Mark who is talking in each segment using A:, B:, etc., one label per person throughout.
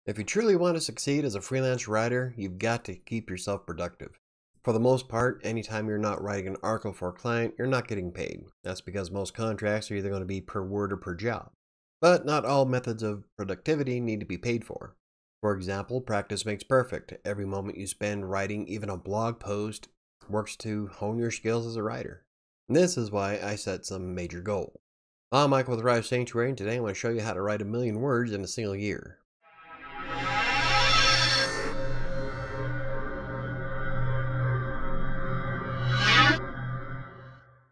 A: If you truly want to succeed as a freelance writer, you've got to keep yourself productive. For the most part, anytime you're not writing an article for a client, you're not getting paid. That's because most contracts are either going to be per word or per job. But not all methods of productivity need to be paid for. For example, practice makes perfect. Every moment you spend writing even a blog post works to hone your skills as a writer. And this is why I set some major goals. I'm Michael with WriterSanctuary, and today I'm going to show you how to write 1,000,000 words in a single year.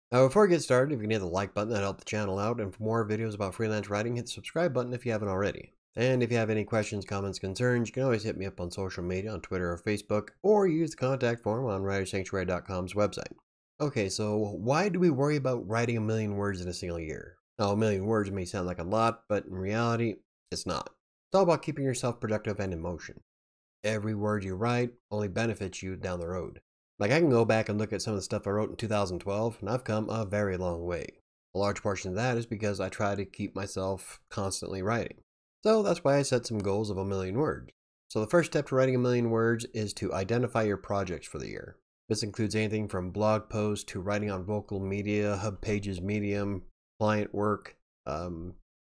A: Now, before we get started, if you can hit the like button, that'll help the channel out. And for more videos about freelance writing, hit the subscribe button if you haven't already. And if you have any questions, comments, concerns, you can always hit me up on social media, on Twitter or Facebook, or use the contact form on WriterSanctuary.com's website. Okay, so why do we worry about writing 1,000,000 words in a single year? Now, 1,000,000 words may sound like a lot, but in reality, it's not. It's all about keeping yourself productive and in motion. Every word you write only benefits you down the road. Like, I can go back and look at some of the stuff I wrote in 2012, and I've come a very long way. A large portion of that is because I try to keep myself constantly writing. So that's why I set some goals of 1,000,000 words. So the first step to writing 1,000,000 words is to identify your projects for the year. This includes anything from blog posts to writing on Vocal Media, Hub Pages, Medium, client work,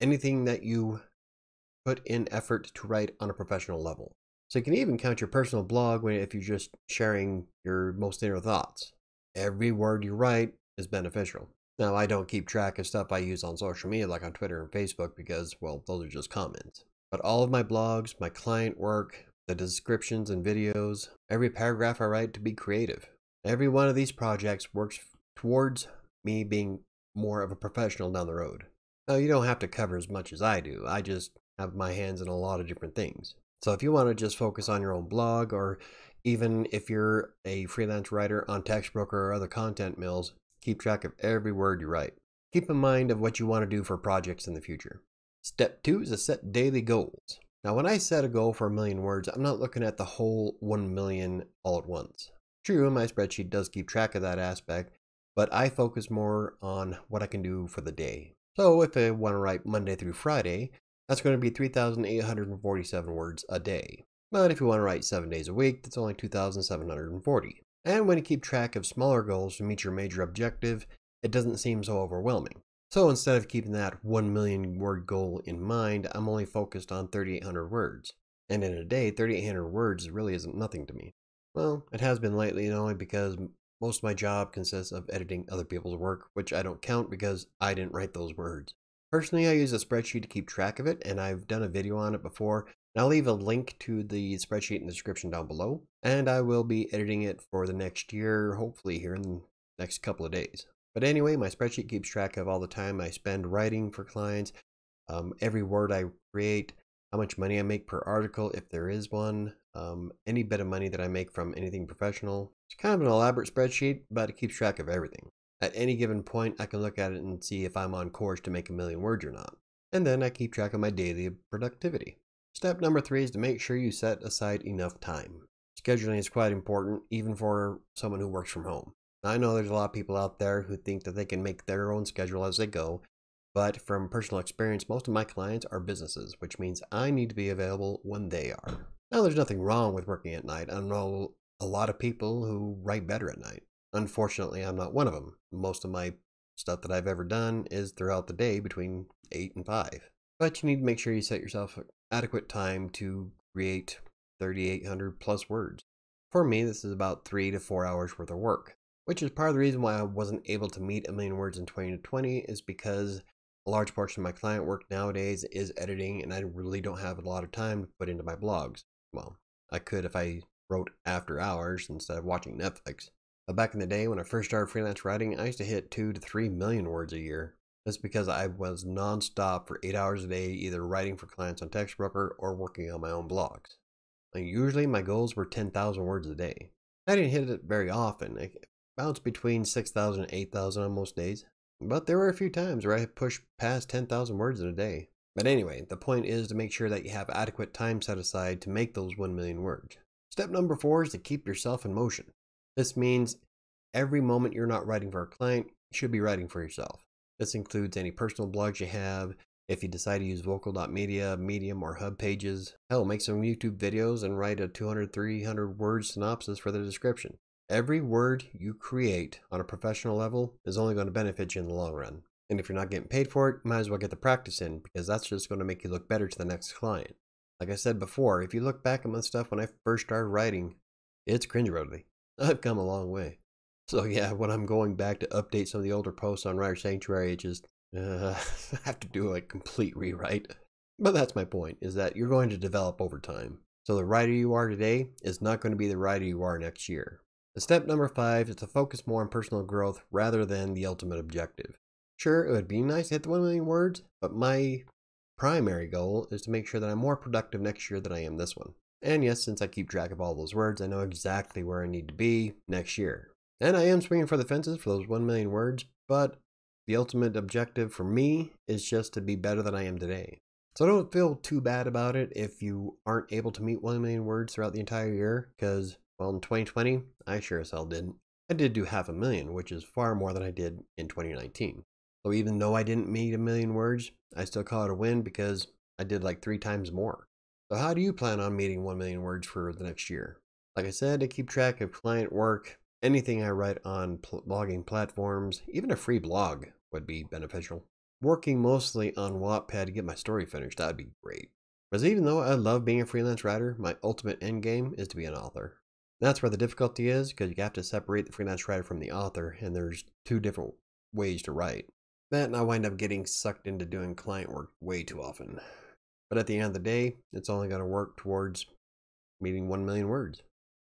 A: anything that you put in effort to write on a professional level. So you can even count your personal blog if you're just sharing your most inner thoughts. Every word you write is beneficial. Now, I don't keep track of stuff I use on social media like on Twitter and Facebook because, well, those are just comments. But all of my blogs, my client work, the descriptions and videos, every paragraph I write to be creative. Every one of these projects works towards me being more of a professional down the road. Now, you don't have to cover as much as I do. I just have my hands in a lot of different things. So if you want to just focus on your own blog, or even if you're a freelance writer on Textbroker or other content mills, keep track of every word you write. Keep in mind of what you want to do for projects in the future. Step 2 is to set daily goals. Now, when I set a goal for 1,000,000 words, I'm not looking at the whole 1,000,000 all at once. True, my spreadsheet does keep track of that aspect, but I focus more on what I can do for the day. So if I want to write Monday through Friday, that's going to be 3,847 words a day. But if you want to write 7 days a week, that's only 2,740. And when you keep track of smaller goals to meet your major objective, it doesn't seem so overwhelming. So instead of keeping that 1,000,000 word goal in mind, I'm only focused on 3,800 words. And in a day, 3,800 words really isn't nothing to me. Well, it has been lately, only because most of my job consists of editing other people's work, which I don't count because I didn't write those words. Personally, I use a spreadsheet to keep track of it, and I've done a video on it before. And I'll leave a link to the spreadsheet in the description down below, and I will be editing it for the next year, hopefully here in the next couple of days. But anyway, my spreadsheet keeps track of all the time I spend writing for clients, every word I create, how much money I make per article, if there is one, any bit of money that I make from anything professional. It's kind of an elaborate spreadsheet, but it keeps track of everything. At any given point, I can look at it and see if I'm on course to make 1,000,000 words or not. And then I keep track of my daily productivity. Step number 3 is to make sure you set aside enough time. Scheduling is quite important, even for someone who works from home. I know there's a lot of people out there who think that they can make their own schedule as they go, but from personal experience, most of my clients are businesses, which means I need to be available when they are. Now, there's nothing wrong with working at night. I know a lot of people who write better at night. Unfortunately, I'm not one of them. Most of my stuff that I've ever done is throughout the day between 8 and 5. But you need to make sure you set yourself adequate time to create 3,800 plus words. For me, this is about 3 to 4 hours worth of work, which is part of the reason why I wasn't able to meet 1,000,000 words in 2020, is because a large portion of my client work nowadays is editing, and I really don't have a lot of time to put into my blogs. Well, I could if I wrote after hours instead of watching Netflix. But back in the day when I first started freelance writing, I used to hit 2 to 3 million words a year. That's because I was nonstop for 8 hours a day, either writing for clients on Textbroker or working on my own blogs. And usually my goals were 10,000 words a day. I didn't hit it very often. It bounced between 6,000 and 8,000 on most days. But there were a few times where I pushed past 10,000 words in a day. But anyway, the point is to make sure that you have adequate time set aside to make those 1,000,000 words. Step number 4 is to keep yourself in motion. This means every moment you're not writing for a client, you should be writing for yourself. This includes any personal blogs you have, If you decide to use vocal.media, Medium, or Hub pages, hell, make some YouTube videos and write a 200, 300 word synopsis for the description. Every word you create on a professional level is only going to benefit you in the long run. And if you're not getting paid for it, you might as well get the practice in, because that's just going to make you look better to the next client. Like I said before, if you look back at my stuff when I first started writing, it's cringeworthy. I've come a long way. So yeah, when I'm going back to update some of the older posts on WriterSanctuary, it just I have to do a complete rewrite. But that's my point, is that you're going to develop over time. So the writer you are today is not going to be the writer you are next year. The step number 5 is to focus more on personal growth rather than the ultimate objective. Sure, it would be nice to hit the 1 million words, but my primary goal is to make sure that I'm more productive next year than I am this one. And yes, since I keep track of all those words, I know exactly where I need to be next year. And I am swinging for the fences for those 1 million words, but the ultimate objective for me is just to be better than I am today. So don't feel too bad about it if you aren't able to meet 1 million words throughout the entire year, because, well, in 2020, I sure as hell didn't. I did do 500,000, which is far more than I did in 2019. So even though I didn't meet 1 million words, I still call it a win because I did like 3 times more. So how do you plan on meeting 1 million words for the next year? Like I said, I keep track of client work. Anything I write on blogging platforms, even a free blog, would be beneficial. Working mostly on Wattpad to get my story finished, that would be great. Because even though I love being a freelance writer, my ultimate end game is to be an author. That's where the difficulty is, because you have to separate the freelance writer from the author, and there's 2 different ways to write. That and I wind up getting sucked into doing client work way too often. But at the end of the day, it's only going to work towards meeting 1 million words.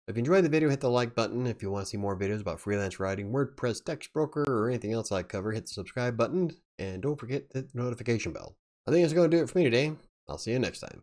A: If you enjoyed the video, hit the like button. If you want to see more videos about freelance writing, WordPress, text broker, or anything else I cover, hit the subscribe button. And don't forget the notification bell. I think that's going to do it for me today. I'll see you next time.